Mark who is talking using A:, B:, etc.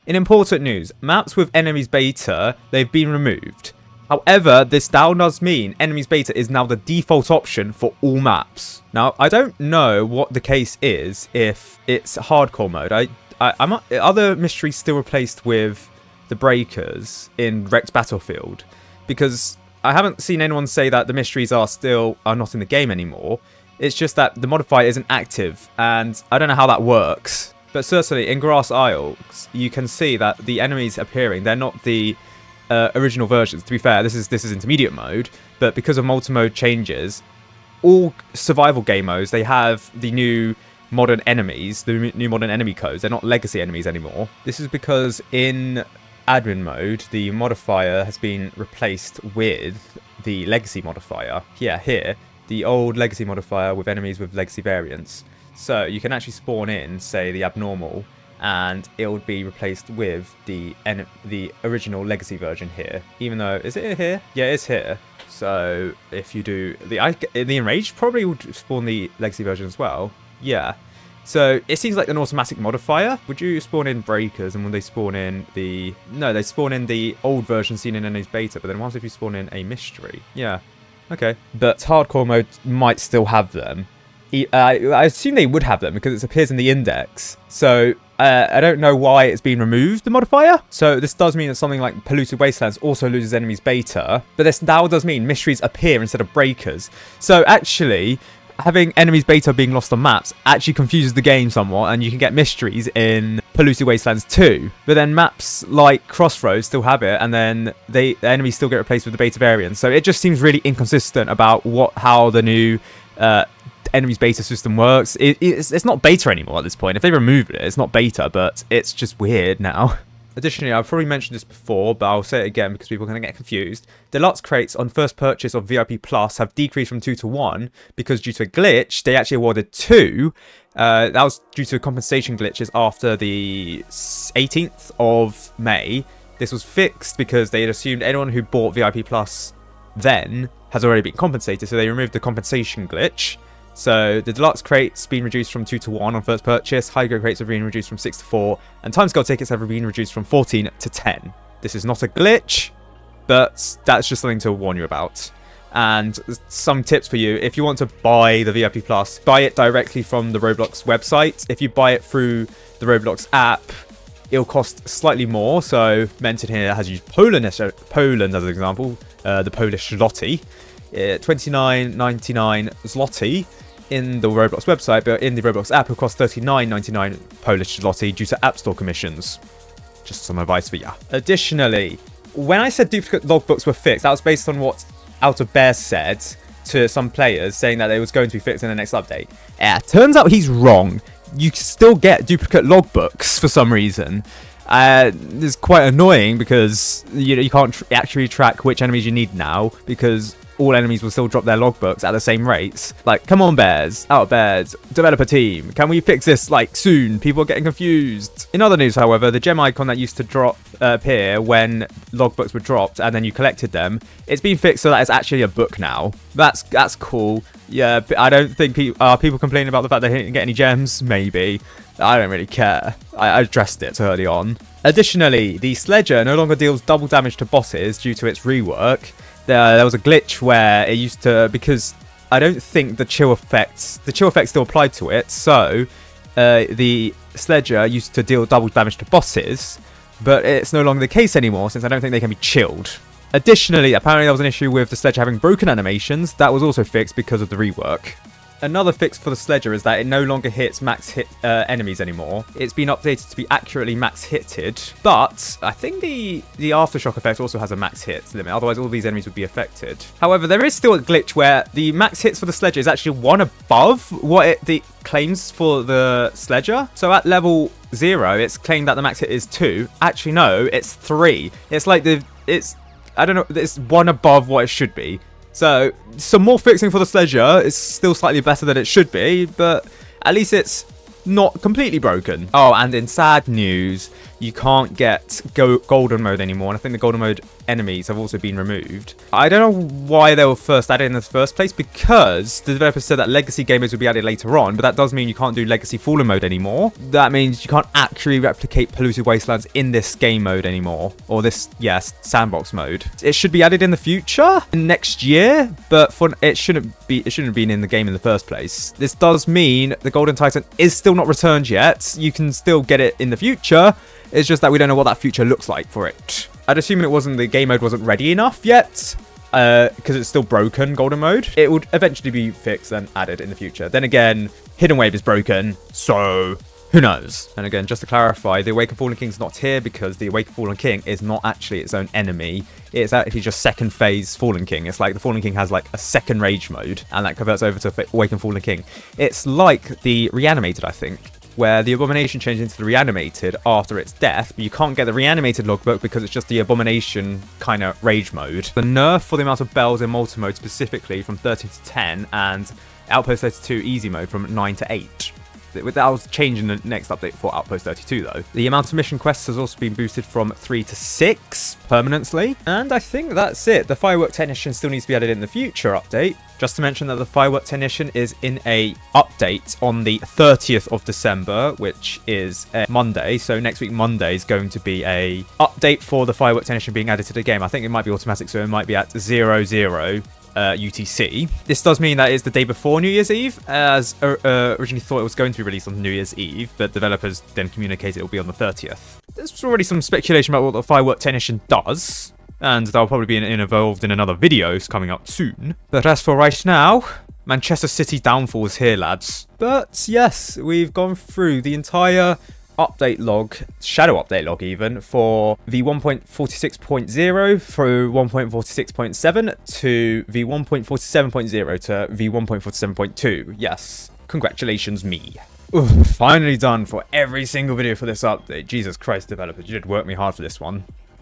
A: In important news, maps with enemies beta, they've been removed. However, this now does mean enemies beta is now the default option for all maps. Now, I don't know what the case is if it's hardcore mode. Are the mysteries still replaced with the breakers in Wrecked Battlefield? Because I haven't seen anyone say that the mysteries are not in the game anymore. It's just that the modifier isn't active, and I don't know how that works. But certainly in Grass Isles, you can see that the enemies appearing, they're not the original versions. To be fair, this is intermediate mode, but because of multi-mode changes, all survival game modes, they have the new modern enemies, the new modern enemy codes. They're not legacy enemies anymore. This is because in admin mode, the modifier has been replaced with the legacy modifier. Yeah, here, the old legacy modifier with enemies with legacy variants. So you can actually spawn in, say, the abnormal, and it would be replaced with the original legacy version here. Even though, is it here? Yeah, it's here. So if you do the enraged, probably would spawn the legacy version as well. Yeah. So it seems like an automatic modifier. Would you spawn in breakers, and when they spawn in the... No, they spawn in the old version seen in enemies beta, but then what if you spawn in a mystery? Yeah. Okay. But hardcore mode might still have them. I assume they would have them because it appears in the index. So I don't know why it's been removed, the modifier. So this does mean that something like Polluted Wastelands also loses enemies beta. But this now does mean mysteries appear instead of breakers. So actually, having enemies beta being lost on maps actually confuses the game somewhat, and you can get mysteries in Polluted Wastelands 2. But then maps like Crossroads still have it, and then the enemies still get replaced with the beta variants. So it just seems really inconsistent about how the new enemies beta system works. It's not beta anymore at this point. If they removed it, it's not beta, but it's just weird now. Additionally, I've probably mentioned this before, but I'll say it again because people are going to get confused. Deluxe crates on first purchase of VIP Plus have decreased from 2 to 1 because due to a glitch, they actually awarded 2. That was due to compensation glitches after the 18th of May. This was fixed because they had assumed anyone who bought VIP Plus then has already been compensated, so they removed the compensation glitch. So the deluxe crates been reduced from 2 to 1 on first purchase, high grade crates have been reduced from 6 to 4, and timescale tickets have been reduced from 14 to 10. This is not a glitch, but that's just something to warn you about. And some tips for you: if you want to buy the VIP Plus, buy it directly from the Roblox website. If you buy it through the Roblox app, it'll cost slightly more. So mentioned here has used Poland as an example, the Polish zloty, 29.99 zloty in the Roblox website, but in the Roblox app it will cost 39.99 Polish zloty due to App Store commissions. Just some advice for ya. Additionally, when I said duplicate logbooks were fixed, that was based on what Out of Bear said to some players, saying that they was going to be fixed in the next update. Turns out he's wrong. You still get duplicate logbooks for some reason. It's quite annoying because you can't actually track which enemies you need now, because all enemies will still drop their logbooks at the same rates. Like, come on, Bears, Out of Bears, developer team, can we fix this, like, soon? People are getting confused. In other news, however, the gem icon that used to appear when logbooks were dropped and then you collected them, it's been fixed so that it's actually a book now. That's cool. Yeah, but I don't think people complaining about the fact they didn't get any gems. Maybe. I don't really care. I addressed it early on. Additionally, the Sledger no longer deals double damage to bosses due to its rework. There was a glitch where it used to, because I don't think the chill effect still applied to it, so the Sledger used to deal double damage to bosses, but it's no longer the case anymore since I don't think they can be chilled. Additionally, apparently there was an issue with the Sledger having broken animations. That was also fixed because of the rework. Another fix for the Sledger is that it no longer hits max hit enemies anymore. It's been updated to be accurately max hitted, but I think the Aftershock effect also has a max hit limit, otherwise all these enemies would be affected. However, there is still a glitch where the max hits for the Sledger is actually 1 above what the claims for the Sledger. So at level 0, it's claimed that the max hit is 2. Actually, no, it's 3. It's like I don't know, it's 1 above what it should be. So, some more fixing for the Sledger. It's still slightly better than it should be, but at least it's not completely broken. Oh, and in sad news, you can't get golden mode anymore, and I think the golden mode enemies have also been removed. I don't know why they were first added in the first place, because the developers said that legacy game modes would be added later on, but that does mean you can't do legacy fallen mode anymore. That means you can't actually replicate polluted wastelands in this game mode anymore, or this, yes, sandbox mode. It should be added in the future, next year, but it shouldn't have been in the game in the first place. This does mean the Golden Titan is still not returned yet. You can still get it in the future. It's just that we don't know what that future looks like for it. I'd assume the game mode wasn't ready enough yet, because it's still broken, golden mode. It would eventually be fixed and added in the future. Then again, Hidden Wave is broken, so who knows? And again, just to clarify, the Awakened Fallen King is not here because the Awakened Fallen King is not actually its own enemy. It's actually just second phase Fallen King. It's like the Fallen King has like a second rage mode, and that converts over to Awakened Fallen King. It's like the Reanimated, I think, where the Abomination changed into the Reanimated after its death, but you can't get the Reanimated logbook because it's just the Abomination kind of rage mode. The nerf for the amount of bells in multi-mode specifically from 13 to 10, and Outpost 32 easy mode from 9 to 8. That was changing the next update for Outpost 32 though. The amount of mission quests has also been boosted from 3 to 6 permanently. And I think that's it. The Firework Technician still needs to be added in the future update. Just to mention that the Firework Technician is in a update on the 30th of December, which is a Monday. So next week Monday is going to be a update for the Firework Technician being added to the game. I think it might be automatic, so it might be at 00 UTC. This does mean that it's the day before New Year's Eve, as originally thought it was going to be released on New Year's Eve, but developers then communicated it will be on the 30th. There's already some speculation about what the Firework Technician does, and that'll probably be involved in another videos coming up soon. But as for right now, Manchester City downfall is here, lads. But yes, we've gone through the entire update log, shadow update log even, for v1.46.0 through 1.46.7 to v1.47.0 to v1.47.2. Yes, congratulations me. Oof, finally done for every single video for this update. Jesus Christ, developers, you did work me hard for this one.